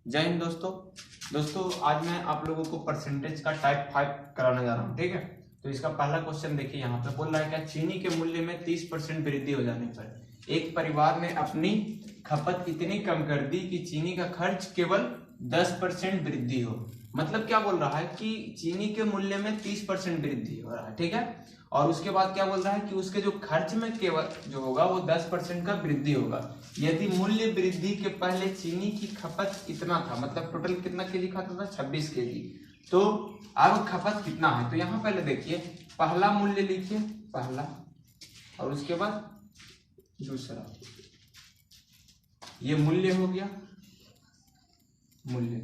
जय हिंद दोस्तों आज मैं आप लोगों को परसेंटेज का टाइप 5 कराने जा रहा हूँ। ठीक है, तो इसका पहला क्वेश्चन देखिए, यहाँ पे बोल रहा है क्या, चीनी के मूल्य में 30% वृद्धि हो जाने पर एक परिवार ने अपनी खपत इतनी कम कर दी कि चीनी का खर्च केवल 10% वृद्धि हो। मतलब क्या बोल रहा है कि चीनी के मूल्य में 30% वृद्धि हो रहा है। ठीक है, और उसके बाद क्या बोल रहा है कि उसके जो खर्च में केवल जो होगा वो 10% का वृद्धि होगा यदि मूल्य वृद्धि के पहले चीनी की खपत इतना था। मतलब टोटल कितना केजी खाता था, 26 केजी। तो अब खपत कितना है, तो यहाँ पहले देखिए, पहला मूल्य लिखिए, पहला, और उसके बाद दूसरा, ये मूल्य हो गया मूल्य।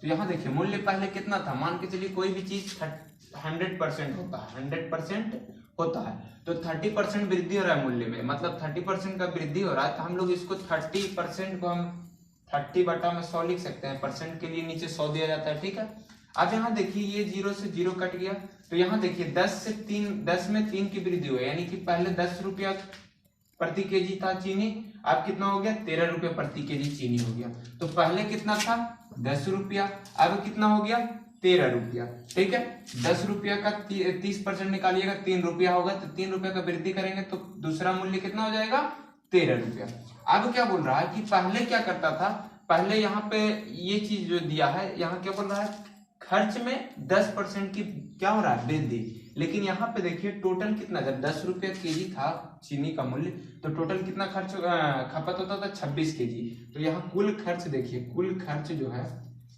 तो यहाँ देखिए मूल्य पहले कितना था, मान के चलिए कोई भी चीज 100% होता है, 100% होता है, तो 30% वृद्धि हो रहा है मूल्य में, मतलब 30% का वृद्धि हो रहा है। तो हम लोग इसको 30% को हम 30/100 लिख सकते हैं। परसेंट के लिए नीचे 100 दिया जाता है। ठीक है, अब यहाँ देखिए ये 0 से 0 कट गया, तो यहाँ देखिए 10 में 3 की वृद्धि हुई, यानी कि पहले 10 रुपया प्रति केजी था चीनी, अब कितना हो गया, 13 रुपये प्रति केजी चीनी हो गया। तो पहले कितना था, 10 रुपया, अब कितना हो गया, 13 रुपया। ठीक है, 10 रुपया का 30% निकालिएगा, 3 रुपया होगा, तो 3 रुपया का वृद्धि करेंगे तो दूसरा मूल्य कितना हो जाएगा, 13 रुपया। अब क्या बोल रहा है कि पहले क्या करता था, पहले यहाँ पे ये चीज जो दिया है, यहाँ क्या बोल रहा है, खर्च में 10% की क्या हो रहा है, वृद्धि। लेकिन यहाँ पे देखिए टोटल कितना, जब 10 रुपया केजी था चीनी का मूल्य, तो टोटल कितना खर्च खपत होता था, 26 केजी। तो यहाँ कुल खर्च देखिए, कुल खर्च जो है,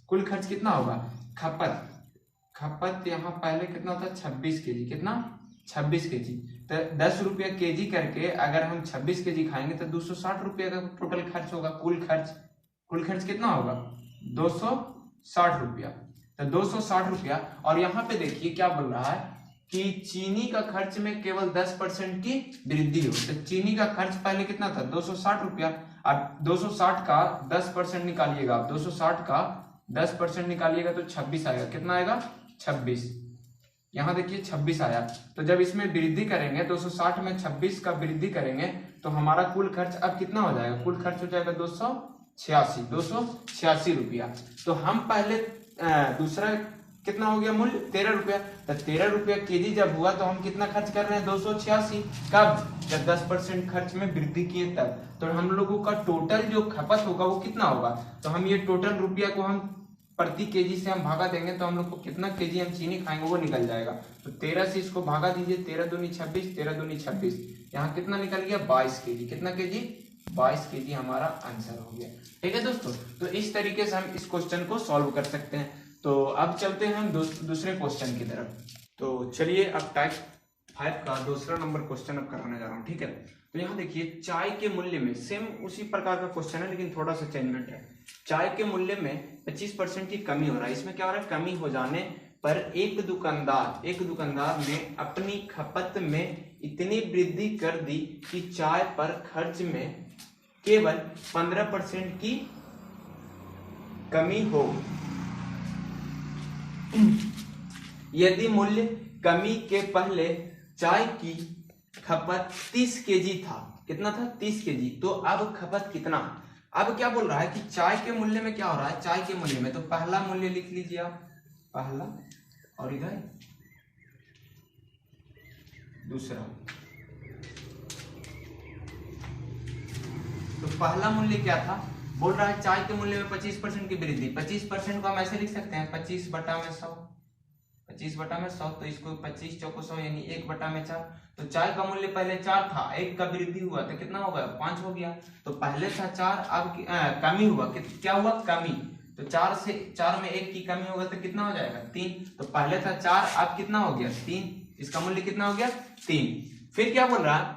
कुल खर्च कितना होगा, खपत यहाँ पहले कितना होता है, 26 केजी, कितना, 26 केजी। तो 10 रुपया केजी करके अगर हम 26 केजी खाएंगे तो 260 रुपया का टोटल खर्च होगा। कुल खर्च कितना होगा, 260 रुपया। तो 260 रुपया, और यहाँ पे देखिए क्या बोल रहा है कि चीनी का खर्च में केवल 10% की वृद्धि हो। तो चीनी का खर्च पहले कितना था, 260 रुपया। अब 260 का 10% निकालिएगा, आप 260 का 10% निकालिएगा तो 26 आएगा। कितना आएगा, 26। यहाँ देखिए 26 आया। तो जब इसमें वृद्धि करेंगे, 260 में 26 का वृद्धि करेंगे, तो हमारा कुल खर्च अब कितना हो जाएगा, कुल खर्च हो जाएगा 286 रुपया। तो हम पहले दूसरा कितना हो गया मूल्य, 13 रुपया। तो 13 रुपया केजी जब हुआ तो हम कितना खर्च कर रहे हैं, 286। कब, जब 10% खर्च में वृद्धि किए तब। तो हम लोगों का टोटल जो खपत होगा वो कितना होगा, तो हम ये टोटल रुपया को हम प्रति केजी से हम भागा देंगे, तो हम लोग को कितना केजी हम चीनी खाएंगे वो निकल जाएगा। तो 13 से इसको भागा दीजिए, 13 दूनी 26, 13 दूनी 26, यहाँ कितना निकल गया, 22 केजी। कितना केजी, 22 केजी हमारा आंसर हो गया। ठीक है दोस्तों, तो इस तरीके से हम इस क्वेश्चन को सॉल्व कर सकते हैं। तो अब चलते हैं हम दूसरे क्वेश्चन की तरफ। तो चलिए अब टाइप 5 का दूसरा नंबर क्वेश्चन अब कराने जा रहा हूँ। ठीक है, तो यहाँ देखिए, चाय के मूल्य में सेम उसी प्रकार का क्वेश्चन है, लेकिन थोड़ा सा चेंजमेंट है। चाय के मूल्य में 25% की कमी हो रहा है। इसमें क्या हो रहा है, कमी हो जाने पर एक दुकानदार ने अपनी खपत में इतनी वृद्धि कर दी कि चाय पर खर्च में केवल 15% की कमी हो। यदि मूल्य कमी के पहले चाय की खपत 30 केजी था, कितना था, 30 केजी, तो अब खपत कितना। अब क्या बोल रहा है कि चाय के मूल्य में क्या हो रहा है, चाय के मूल्य में, तो पहला मूल्य लिख लीजिए आप, पहला, और इधर दूसरा। तो पहला मूल्य क्या था, बोल रहा है चाय के मूल्य में 25% की वृद्धि। 25% को हम ऐसे लिख सकते हैं, 25/100, 25/100। तो इसको 25 चौको 100, यानी 1/4। तो चाय का मूल्य पहले 4 था, 1 का वृद्धि हुआ तो कितना होगा, 5 हो गया। तो पहले था 4, अब कमी हुआ, क्या हुआ, कमी। तो 4 में 1 की कमी होगा तो कितना हो जाएगा, 3। तो पहले था 4, अब कितना हो गया, 3। इसका मूल्य कितना हो गया, 3। फिर क्या बोल रहा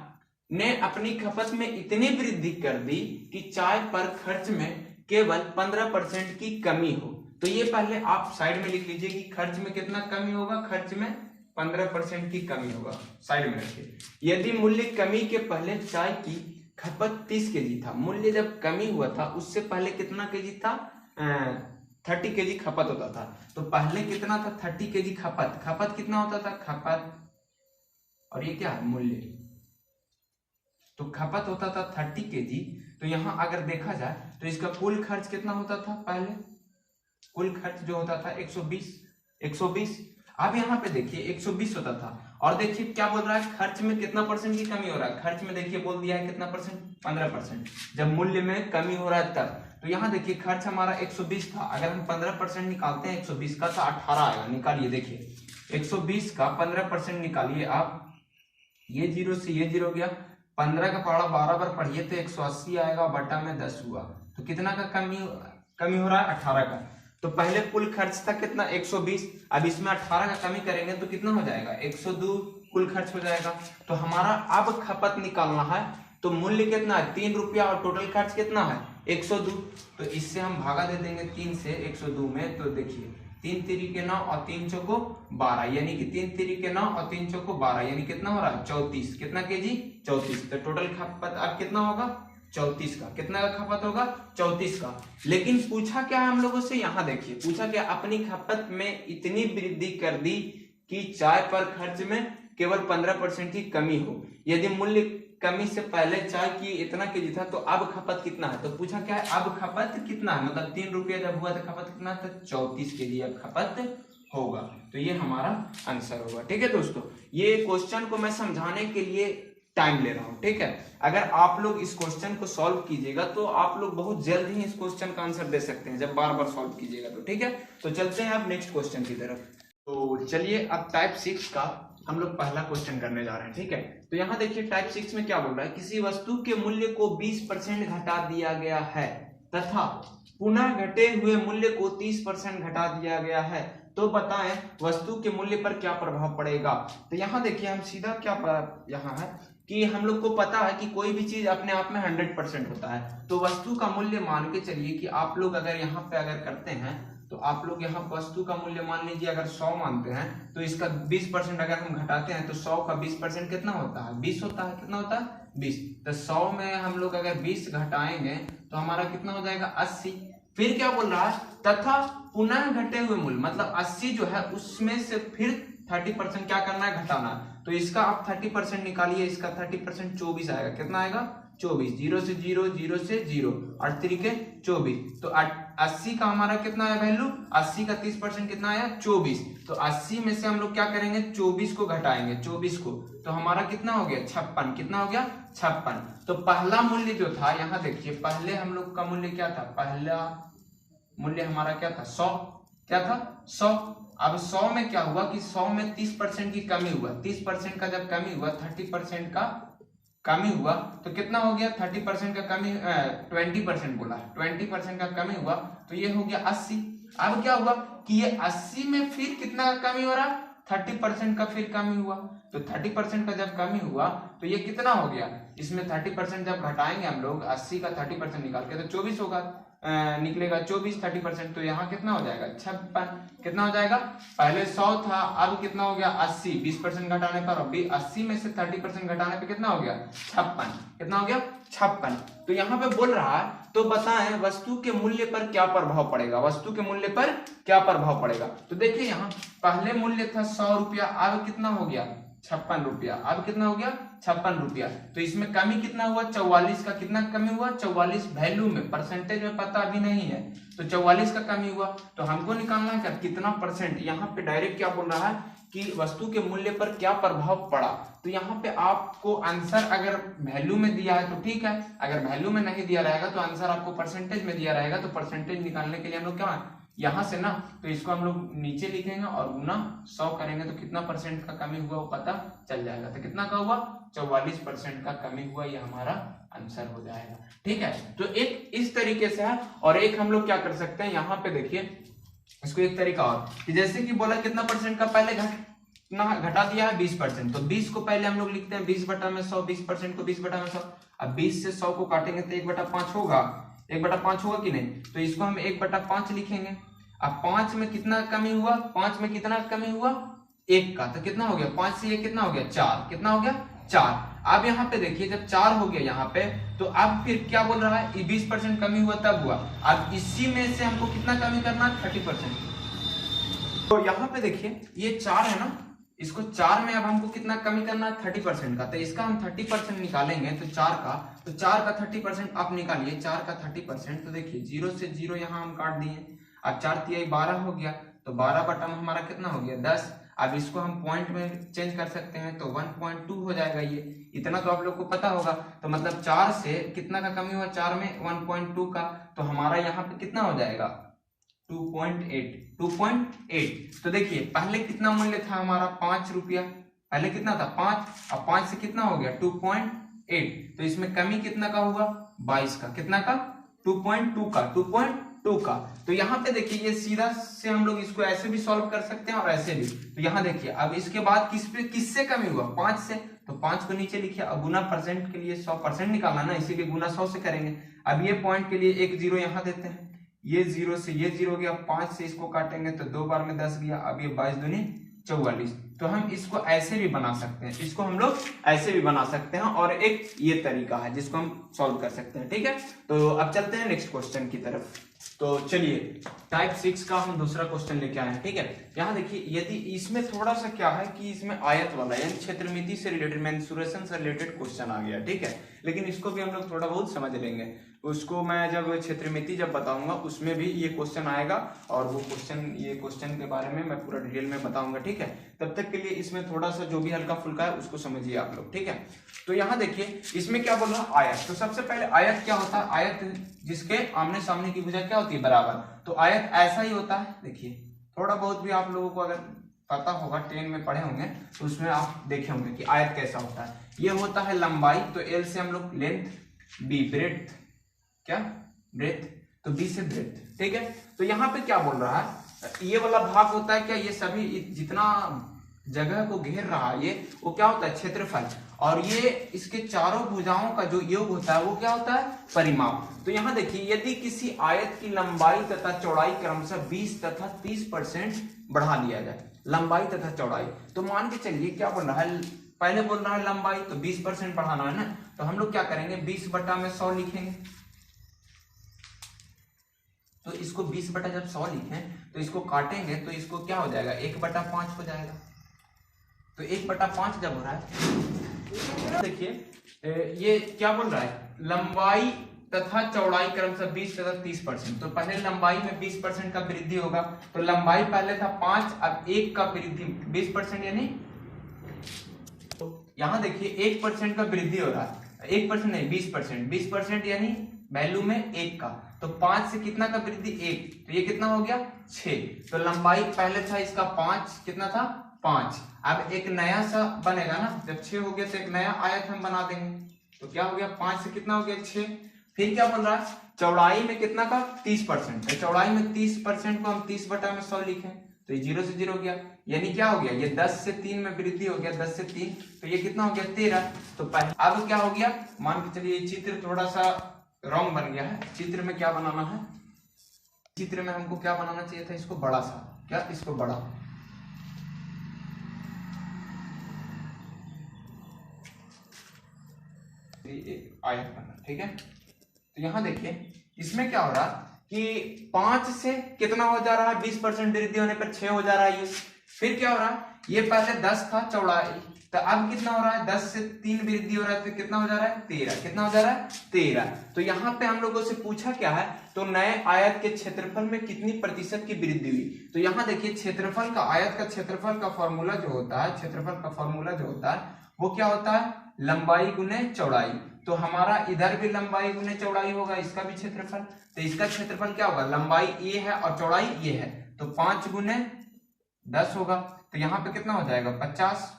ने अपनी खपत में इतनी वृद्धि कर दी कि चाय पर खर्च में केवल 15% की कमी हो। तो ये पहले आप साइड में लिख लीजिए कि खर्च में कितना कमी होगा, खर्च में 15% की कमी होगा, साइड में रखिए। यदि मूल्य कमी के पहले चाय की खपत 30 केजी था, मूल्य जब कमी हुआ था उससे पहले कितना केजी था, 30 केजी खपत होता था। तो पहले कितना था, 30 केजी खपत कितना होता था, खपत, और ये क्या है, मूल्य। तो खपत होता था 30 केजी। तो यहाँ अगर देखा जाए तो इसका कुल खर्च कितना होता था, पहले कुल खर्च जो होता था 120। अब यहाँ पे देखिए 120 होता था, और देखिए क्या बोल रहा है, खर्च में कितना परसेंट की कमी हो रहा है, खर्च में देखिए बोल दिया है कितना परसेंट, 15%। जब मूल्य में कमी हो रहा है तब, तो यहाँ देखिए खर्च हमारा 120 था, अगर हम 15% निकालते हैं 120 का तो 18 आएगा। निकालिए, देखिए 120 का 15% निकालिए आप, ये 0 से ये 0 गया, 15 का पहाड़ा 12 बार पढ़िए तो 180 आएगा, बटा में 10 हुआ, तो कितना का कमी हो रहा है, 18 का। तो पहले कुल खर्च था कितना, 120, अब इसमें 18 का कमी करेंगे तो कितना हो जाएगा, 102 कुल खर्च हो जाएगा। तो हमारा अब खपत निकालना है, तो मूल्य कितना है, 3 रुपया, और टोटल खर्च कितना है, 102। तो इससे हम भागा दे देंगे 3 से 102 में, तो देखिए 3 तिरी 9 और 3 चौको 12, यानी कि 3 तिरी 9 और 3 चौको 12, यानी कितना हो रहा है, 34। कितना केजी, 34। तो टोटल खपत अब कितना होगा, 34 का। कितना का खपत होगा, 34 का। लेकिन पूछा क्या हम लोगों से, यहाँ देखिए पूछा क्या, अपनी खपत में इतनी वृद्धि कर दी कि चाय पर खर्च में केवल 15% की कमी हो। यदि मूल्य कमी से पहले चाय की इतना केजी था, तो अब खपत कितना है, तो पूछा क्या है, अब खपत कितना है, मतलब 3 रुपया जब हुआ तो खपत कितना था, 34 केजी अब खपत होगा। तो ये हमारा आंसर होगा। ठीक है दोस्तों, ये क्वेश्चन को मैं समझाने के लिए टाइम ले रहा हूं। ठीक है, अगर आप लोग इस क्वेश्चन को सॉल्व कीजिएगा तो आप लोग बहुत जल्द ही इस क्वेश्चन का आंसर दे सकते हैं, जब बार बार सॉल्व कीजिएगा तो। ठीक है, तो चलते हैं अब नेक्स्ट क्वेश्चन की तरफ। तो चलिए अब टाइप 6 का हम लोग पहला क्वेश्चन करने जा रहे हैं। ठीक है, तो यहाँ देखिए टाइप 6 में क्या बोल रहा है, किसी वस्तु के मूल्य को 20% घटा दिया गया है तथा पुनः घटे हुए मूल्य को 30% घटा दिया गया है, तो बताएं वस्तु के मूल्य पर क्या प्रभाव पड़ेगा। तो यहाँ देखिए हम सीधा क्या यहाँ है कि हम लोग को पता है कि कोई भी चीज अपने आप में 100% होता है, तो वस्तु का मूल्य मान के चलिए कि आप लोग अगर यहाँ पे अगर करते हैं, तो आप लोग यहाँ वस्तु का मूल्य मान लीजिए अगर 100 मानते हैं, तो इसका 20% अगर हम घटाते हैं तो 100 का 20% कितना होता है, 20 होता है। कितना होता है, 20। तो 100 में हम लोग अगर 20 घटाएंगे तो हमारा कितना हो जाएगा, 80। फिर क्या बोल रहा है, तथा पुनः घटे हुए मूल्य, मतलब 80 जो है उसमें से फिर 30% क्या करना है, घटाना है। तो इसका आप 30% निकालिए, इसका 30% 24 आएगा। कितना आएगा, 24। 0 से 0, 0 से 0, 8 तरीके 24। तो 80 का हमारा कितना है वैल्यू, 80 का 30% कितना आया, 24। तो 80 में से हम लोग क्या करेंगे, 24 को घटाएंगे, 24 को, तो हमारा कितना हो गया, 56। कितना हो गया, 56। तो पहला मूल्य जो था, यहाँ देखिए पहले हम लोग का मूल्य क्या था, पहला मूल्य हमारा क्या था, 100। क्या था, 100। अब 100 में क्या हुआ कि 100 में 30% की कमी हुआ, 30% का जब कमी हुआ, 30% का कमी हुआ, तो कितना हो गया, 30% का कमी 20% बोला, 20% का कमी हुआ, तो ये हो गया 80। अब क्या हुआ कि ये 80 में फिर कितना का कमी हो रहा, 30% का फिर कमी हुआ। तो 30% का जब कमी हुआ तो ये कितना हो गया, इसमें 30% जब घटाएंगे हम लोग 80 का 30% निकाल के, तो 24 होगा, निकलेगा 24 30%, तो यहाँ कितना हो जाएगा, 56। कितना हो जाएगा, पहले 100 था, अब कितना हो गया, 80। 20% घटाने पर, अभी 80 में से 30% घटाने पे कितना हो गया, 56। कितना हो गया, 56। तो यहाँ पे बोल रहा है, तो बताएं वस्तु के मूल्य पर क्या प्रभाव पड़ेगा, वस्तु के मूल्य पर क्या प्रभाव पड़ेगा। तो देखिए यहाँ पहले मूल्य था 100 रुपया, अब कितना हो गया, 56 रुपया। अब कितना हो गया, 56 रुपया। तो इसमें कमी कितना हुआ, 44 का। कितना कमी हुआ, 44। वैल्यू में, परसेंटेज में पता अभी नहीं है, तो 44 का कमी हुआ। तो हमको निकालना है कितना परसेंट। यहाँ पे डायरेक्ट क्या बोल रहा है कि वस्तु के मूल्य पर क्या प्रभाव पड़ा। तो यहाँ पे आपको आंसर अगर वैल्यू में दिया है तो ठीक है, अगर वैल्यू में नहीं दिया रहेगा तो आंसर आपको परसेंटेज में दिया रहेगा। तो परसेंटेज निकालने के लिए हम लोग क्या, यहाँ से ना, तो इसको हम लोग नीचे लिखेंगे और गुना 100 करेंगे, तो कितना परसेंट का कमी हुआ वो पता चल जाएगा। तो कितना का हुआ, 44% का कमी हुआ, ये हमारा आंसर हो जाएगा। ठीक है, तो एक इस तरीके से है, और एक हम लोग क्या कर सकते हैं, यहाँ पे देखिए इसको एक तरीका और, कि जैसे कि बोला कितना परसेंट का पहले घटा दिया है, 20%। तो 20 को पहले हम लोग लिखते हैं 20 बटा में 100, 20% को 20 बटा में 100। अब 20 से 100 को काटेंगे तो 1/5 होगा, 1/5 होगा कि नहीं, तो इसको हम 1/5 लिखेंगे। अब 5 में कितना कमी हुआ, 5 में कितना कमी हुआ, 1 का, तो कितना हो गया, 5 से 1 कितना हो गया, 4। कितना हो गया, 4। अब यहाँ पे देखिए जब 4 हो गया यहाँ पे, तो अब फिर क्या बोल रहा है, 20% कमी हुआ तब हुआ। अब इसी में से हमको कितना कमी करना है, 30%। तो यहाँ पे देखिए ये 4 है ना, इसको 4 में अब हमको कितना कमी करना है, 30% का। तो इसका हम 30% निकालेंगे, तो 4 का, तो 4 का 30% आप निकालिए, 4 का 30%। तो देखिए 0 से 0 यहाँ हम काट दिए। अब 4 तिहाई 12 हो गया, तो 12 बटा में हमारा कितना हो गया 10। अब इसको हम पॉइंट में चेंज कर सकते हैं तो 1.2 हो जाएगा। ये इतना तो आप लोग को पता होगा। तो मतलब 4 से कितना का कमी हुआ, 4 में 1.2 का, तो हमारा यहाँ पे कितना हो जाएगा 2.8। तो देखिए पहले कितना मूल्य था हमारा 5 रुपया, पहले कितना था 5, अब 5 से कितना हो गया 2.8, तो इसमें कमी कितना का हुआ 22 का, कितना का 2.2 का। तो यहाँ पे देखिए ये सीधा से हम लोग इसको ऐसे भी सॉल्व कर सकते हैं और ऐसे भी। तो यहाँ देखिए अब इसके बाद किससे कमी हुआ 5 से, तो 5 को नीचे लिखिए। अब गुना परसेंट के लिए 100% निकालना ना, इसीलिए गुना 100 से करेंगे। अब ये पॉइंट के लिए एक जीरो यहाँ देते हैं, ये जीरो से ये जीरो गया, 5 से इसको काटेंगे तो 2 बार में 10 गया। अब ये 22 दूनी 44। तो हम इसको ऐसे भी बना सकते हैं, इसको हम लोग ऐसे भी बना सकते हैं, और एक ये तरीका है जिसको हम सॉल्व कर सकते हैं। ठीक है, तो अब चलते हैं नेक्स्ट क्वेश्चन की तरफ। तो चलिए टाइप 6 का हम दूसरा क्वेश्चन लेके आए हैं। ठीक है, यहाँ देखिए यदि इसमें थोड़ा सा क्या है कि इसमें आयत वाला यानी क्षेत्रमिति से रिलेटेड, मेंसुरेशन से रिलेटेड क्वेश्चन आ गया। ठीक है, लेकिन इसको भी हम लोग थोड़ा बहुत समझ लेंगे, उसको मैं जब क्षेत्रमिति जब बताऊंगा उसमें भी ये क्वेश्चन आएगा, और वो ये क्वेश्चन के बारे में मैं पूरा डिटेल में बताऊंगा। ठीक है, तब तक के लिए इसमें थोड़ा सा जो भी हल्का फुल्का है उसको समझिए आप लोग। ठीक है, तो यहाँ देखिए इसमें क्या बोल रहा है आयत। तो सबसे पहले आयत क्या होता है, आयत जिसके आमने सामने की भुजा क्या होती है बराबर। तो आयत ऐसा ही होता है। देखिए थोड़ा बहुत भी आप लोगों को अगर पता होगा, 10 में पढ़े होंगे तो उसमें आप देखे होंगे कि आयत कैसा होता है। ये होता है लंबाई, तो एल से हम लोग लेंथ, बी ब्रेथ, क्या ब्रेथ, तो बी से ब्रेथ। ठीक है, तो यहाँ पे क्या बोल रहा है, ये वाला भाग होता है क्या, ये सभी जितना जगह को घेर रहा है ये, वो क्या होता है क्षेत्रफल, और ये इसके चारों भुजाओं का जो योग होता है वो क्या होता है परिमाप। तो यहाँ देखिए यदि किसी आयत की लंबाई तथा चौड़ाई क्रमशः 20 तथा 30% बढ़ा लिया जाए, लंबाई तथा चौड़ाई, तो मान के चलिए क्या बोल रहा है, पहले बोल रहा है लंबाई, तो 20% बढ़ाना है ना, तो हम लोग क्या करेंगे 20 बटा में 100 लिखेंगे। तो इसको 20 बटा जब 100 लिखें तो इसको काटेंगे तो इसको क्या हो जाएगा 1/5 हो जाएगा। तो 1/5 जब हो रहा है, देखिए ये क्या बोल रहा है लंबाई तथा चौड़ाई क्रमशः 20 तथा 30%। तो पहले लंबाई में 20% का वृद्धि होगा, तो लंबाई पहले था 5, अब 1 का वृद्धि 20% यानी, तो यहाँ देखिए 1% का वृद्धि हो रहा है, 1% नहीं 20%, 20% यानी वैल्यू में 1 का, तो 5 से कितना का वृद्धि 1, तो ये कितना हो गया 6। तो लंबाई पहले था इसका 5, कितना था 5, अब एक नया सा बनेगा ना, जब 6 हो गया तो एक नया आयत हम बना देंगे, तो क्या हो गया 5 से कितना हो गया 6। फिर क्या बन रहा है चौड़ाई में कितना का 30%, तो चौड़ाई में 30% को हम 30 बटा में 100 लिखें, तो ये 0 से 0 गया, यानी क्या हो गया ये 10 से 3 में वृद्धि हो गया, 10 से 3, तो ये कितना हो गया 13। तो अब क्या हो गया, मान के चलिए चित्र थोड़ा सा रॉन्ग बन गया है। चित्र में क्या बनाना है, चित्र में हमको क्या बनाना चाहिए था, इसको बड़ा सा, क्या इसको बड़ा, आयत बना। ठीक है, तो यहां देखिए इसमें क्या हो रहा कि 5 से कितना हो जा रहा है 20% वृद्धि होने पर 6 हो जा रहा है ये। फिर क्या हो रहा है, ये पहले 10 था चौड़ाई, तो अब कितना हो रहा है 10 से 3 वृद्धि हो रहा है, तो कितना हो जा रहा है 13, कितना हो जा रहा है 13। तो यहाँ पे हम लोगों से पूछा क्या है, तो नए आयत के क्षेत्रफल में कितनी प्रतिशत की वृद्धि हुई। तो यहाँ देखिए क्षेत्रफल का, आयत का क्षेत्रफल का फॉर्मूला जो होता है, क्षेत्रफल का फॉर्मूला जो होता है वो क्या होता है लंबाई गुने चौड़ाई। तो हमारा इधर भी लंबाई गुने चौड़ाई होगा, इसका भी क्षेत्रफल, तो इसका क्षेत्रफल क्या होगा, लंबाई ये है और चौड़ाई ये है, तो 5 गुने 10 होगा, तो यहाँ पे कितना हो जाएगा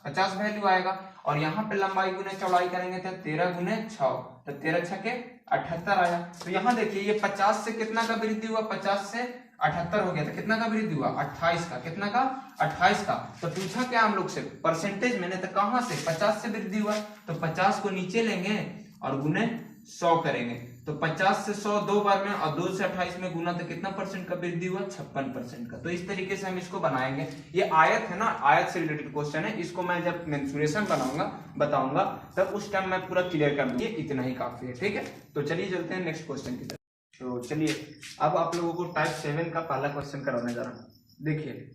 50 वैल्यू आएगा। और यहाँ पे लंबाई गुने चौड़ाई करेंगे तो 13 गुने 6, तो 13 छके 78 आया। तो यहाँ देखिए ये 50 से कितना का वृद्धि हुआ, 50 से 78 हो गया, तो कितना का वृद्धि हुआ 28 का, कितना का 28 का। तो पूछा क्या हम लोग से परसेंटेज मैंने, तो कहां से 50 से वृद्धि हुआ, तो 50 को नीचे लेंगे और गुने 100 करेंगे, तो 50 से 100 दो बार में और 2 से 28 में गुना, तो कितना परसेंट का वृद्धि हुआ 56% का। तो इस तरीके से हम इसको बनाएंगे। ये आयत है ना, आयत से रिलेटेड क्वेश्चन है, इसको मैं जब मेंसुरेशन बनाऊंगा बताऊंगा तब उस टाइम मैं पूरा क्लियर कर दूंगी, इतना ही काफी है। ठीक है, तो चलिए चलते हैं नेक्स्ट क्वेश्चन की तरफ। तो चलिए अब आप लोगों को टाइप 7 का पहला क्वेश्चन कराने जा रहा हूं। देखिए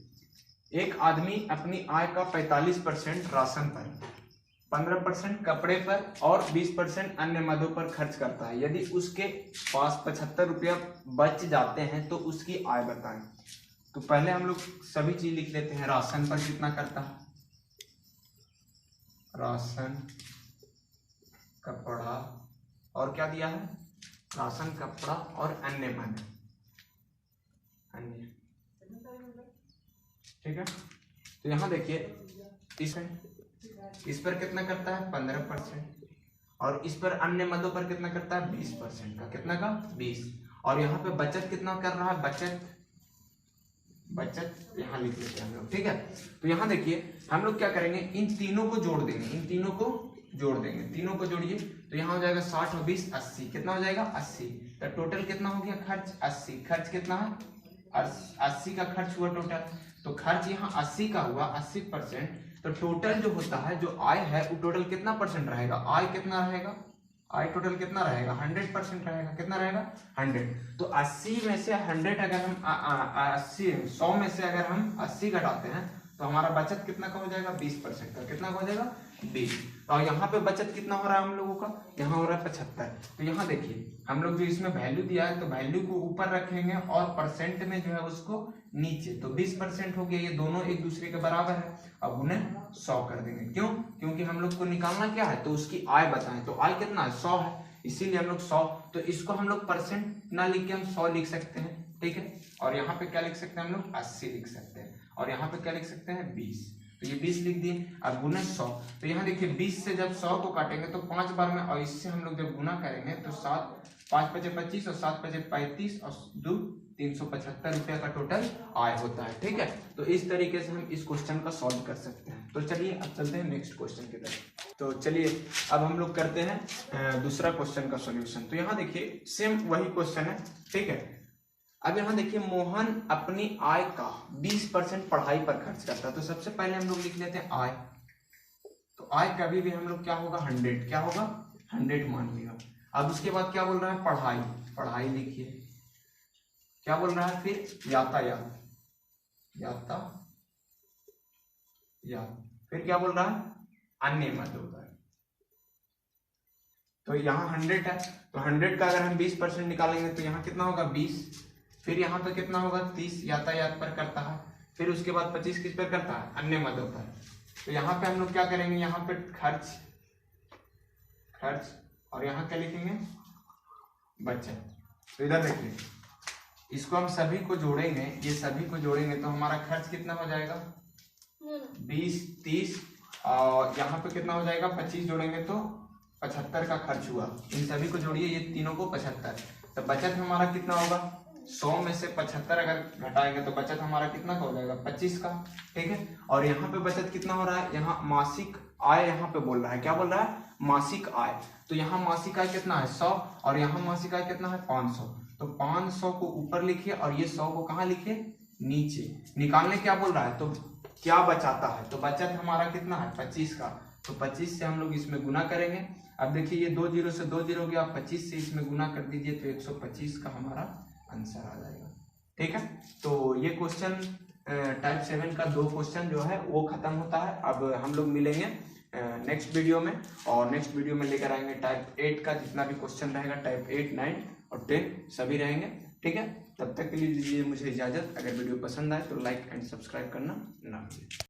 एक आदमी अपनी आय का 45% राशन पर 15% कपड़े पर और 20% अन्य मदों पर खर्च करता है। यदि उसके पास 75 रुपया बच जाते हैं तो उसकी आय बताएं। तो पहले हम लोग सभी चीज लिख लेते हैं। राशन पर कितना करता है, राशन, कपड़ा और क्या दिया है, राशन, कपड़ा और अन्य मद, अन्य, ठीक है। तो यहाँ देखिए इस पर कितना करता है 15% और इस पर अन्य मदों पर कितना करता है 20% का, कितना का 20। और यहाँ पे बचत कितना कर रहा है, बचत यहाँ लिख लेते हैं हम लोग, ठीक है। तो यहाँ देखिए हम लोग क्या करेंगे, इन तीनों को जोड़ देंगे, इन तीनों को जोड़ देंगे, तीनों को जोड़िए तो यहाँ हो जाएगा 60 और 20 80, कितना हो जाएगा 80। तो टोटल कितना हो गया खर्च 80, खर्च कितना है 80 का खर्च हुआ टोटल। तो खर्च यहाँ 80 का हुआ 80%। तो टोटल जो होता है, जो आय है वो टोटल कितना परसेंट रहेगा, आय कितना रहेगा, आय टोटल कितना रहेगा 100% रहेगा, कितना रहेगा 100। तो 80 में से 100 अगर हम 100 में से अगर हम 80 घटाते हैं तो हमारा बचत कितना का हो जाएगा 20% का, कितना का हो जाएगा 20। और यहाँ पे बचत कितना हो रहा है हम लोगों का, यहाँ हो रहा है 75। तो यहाँ देखिए हम लोग जो इसमें वैल्यू दिया है तो वैल्यू को ऊपर रखेंगे और परसेंट में जो है उसको नीचे। तो 20% हो गया, ये दोनों एक दूसरे के बराबर है। अब उन्हें 100 कर देंगे, क्यों, क्योंकि हम लोग को निकालना क्या है, तो उसकी आय बताएं। तो आय कितना है 100 है, इसीलिए हम लोग 100। तो इसको हम लोग परसेंट ना लिख के हम 100 लिख सकते हैं, ठीक है। और यहाँ पे क्या लिख सकते हैं हम लोग 80 लिख सकते हैं, और यहाँ पे क्या लिख सकते हैं 20। तो ये 20 लिख दिए। अब गुना 100, तो यहाँ देखिए 20 से जब 100 को काटेंगे तो 5 बार में, और इससे हम लोग जब गुना करेंगे तो 7 5 पचे 25 और 7 पचे 35 और 2 375 रुपया का टोटल आय होता है, ठीक है। तो इस तरीके से हम इस क्वेश्चन का सॉल्व कर सकते हैं। तो चलिए अब चलते हैं नेक्स्ट क्वेश्चन की तरफ। तो चलिए अब हम लोग करते हैं दूसरा क्वेश्चन का सॉल्यूशन। तो यहाँ देखिए सेम वही क्वेश्चन है, ठीक है। अब यहाँ देखिए मोहन अपनी आय का 20% पढ़ाई पर खर्च करता है। तो सबसे पहले हम लोग लिख लेते हैं आय। तो आय कभी भी हम लोग क्या होगा 100, क्या होगा 100 मान लिया। अब उसके बाद क्या बोल रहा है पढ़ाई, पढ़ाई लिखिए। क्या बोल रहा है फिर यातायात, यातायात। फिर क्या बोल रहा है अन्य मद होता है। तो यहाँ 100 है, तो 100 का अगर हम 20% निकालेंगे तो यहाँ कितना होगा 20। फिर यहाँ पे कितना होगा 30 यातायात पर करता है। फिर उसके बाद 25 किस पर करता है अन्य मदों पर। तो यहाँ पे हम लोग क्या करेंगे, यहाँ पे खर्च, खर्च, और यहाँ क्या लिखेंगे बचत। तो इधर देखिए इसको हम सभी को जोड़ेंगे, ये सभी को जोड़ेंगे तो हमारा खर्च कितना हो जाएगा 20 30, और यहाँ पे कितना हो जाएगा 25 जोड़ेंगे तो 75 का खर्च हुआ। इन सभी को जोड़िए, ये तीनों को 75। तो बचत हमारा कितना होगा 100 में से 75 अगर घटाएंगे तो बचत हमारा कितना का हो जाएगा 25 का, ठीक है। और यहाँ पे बचत कितना हो रहा है, यहाँ मासिक आय यहाँ पे बोल रहा है, क्या बोल रहा है मासिक आय। तो यहाँ मासिक आय कितना है 100 और यहाँ मासिक आय कितना है 500। तो 500 को ऊपर लिखिए और ये 100 को कहाँ लिखिए नीचे। निकालने क्या बोल रहा है, तो क्या बचाता है, तो बचत हमारा कितना है 25 का। तो 25 से हम लोग इसमें गुना करेंगे। अब देखिए ये 2 0 से 2 0 हो गया, 25 से इसमें गुना कर दीजिए तो 125 का हमारा आंसर आ जाएगा, ठीक है। तो ये क्वेश्चन टाइप 7 का 2 क्वेश्चन जो है वो खत्म होता है। अब हम लोग मिलेंगे नेक्स्ट वीडियो में, और नेक्स्ट वीडियो में लेकर आएंगे टाइप 8 का जितना भी क्वेश्चन रहेगा, टाइप 8 9 और 10 सभी रहेंगे, ठीक है। तब तक के लिए दीजिए मुझे इजाजत। अगर वीडियो पसंद आए तो लाइक एंड सब्सक्राइब करना ना भूलिए।